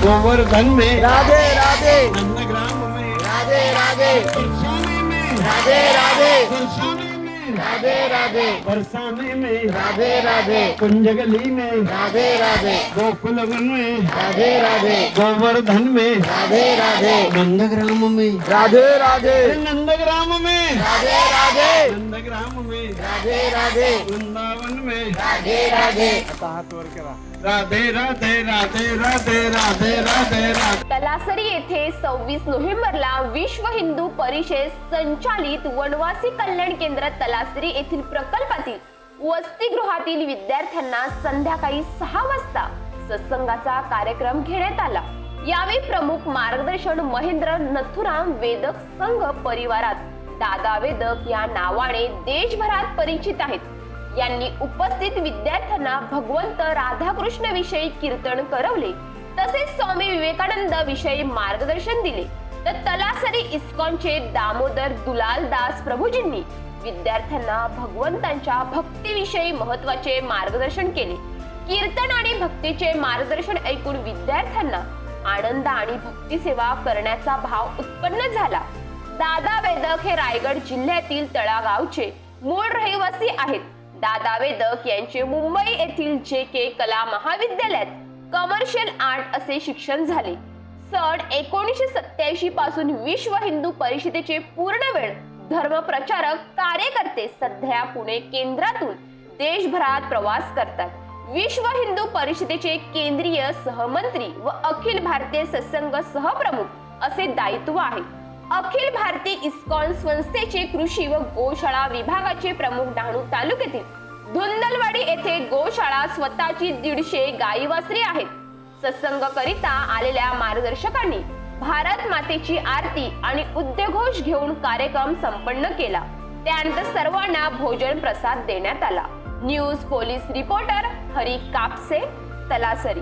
गोवर्धन में राधे राधे नंदग्राम में राधे राधे बरसाने में राधे राधे बरसाने में राधे राधे बरसाने में राधे राधे कुंजगली में राधे राधे गोकुल वन में राधे राधे गोवर्धन में राधे राधे नंदग्राम में राधे राधे नंदग्राम में राधे राधे नंदग्राम में राधे राधे वृंदावन में राधे राधे राधे राधे राधे राधे राधे राधे राधे। तलासरी येथे 26 नोव्हेंबरला विश्व हिंदू परिषद संचालित वनवासी कल्याण केंद्र तलासरी येथील प्रकल्पातील वसतिगृहातील विद्यार्थ्यांना संध्याकाळी 6 वाजता सत्संगाचा कार्यक्रम घेण्यात आला। यावेळी प्रमुख मार्गदर्शन महेंद्र नथुराम वेदक संघ परिवारात दादा वेदक या नावाने देशभरात परिचित आहेत। यांनी उपस्थित विद्यार्थ्यांना भगवंत राधाकृष्ण विषयी कीर्तन करवले, तसेच स्वामी विवेकानंद विषयी मार्गदर्शन दिले। तर तलासरी इस्कॉनचे दामोदर दुलाल दास प्रभूजींनी विद्यार्थ्यांना भगवंतांच्या भक्तीविषयी महत्त्वाचे मार्गदर्शन केले। कीर्तन आणि भक्तीचे मार्गदर्शन ऐकून विद्यार्थ्यांना आनंद आणि भक्ती सेवा करण्याचा भाव उत्पन्न झाला। दादा वेदक हे रायगड जिल्ह्यातील तळागावचे मूळ रहिवासी आहेत। दादा वेदक यांचे मुंबई येथील JK कला महाविद्यालयात कमर्शियल आर्ट असे शिक्षण झाले। सन 1987 पासून विश्व हिंदू परिषदेचे पूर्णवेळ धर्मप्रचारक कार्यकर्ते सध्या पुणे केंद्रातून देशभरात प्रवास करतात। विश्व हिंदू परिषदेचे केंद्रीय सहमंत्री व अखिल भारतीय सत्संग सहप्रमुख असे दायित्व आहे। अखिल भारतीय इस्कॉन संस्थेचे कृषी व गोशाळा विभागाचे प्रमुख डहाणू तालुक्यातील धुंदलवाडी येथे गोशाळा स्वतःची 150 गाई वासरे आहेत। सत्संग करिता आलेल्या मार्गदर्शकांनी भारत मातेची आरती आणि उद्घोष घेऊन कार्यक्रम संपन्न केला। त्यानंतर सर्वांना भोजन प्रसाद देण्यात आला। News police reporter Hari Kapse, Talasari.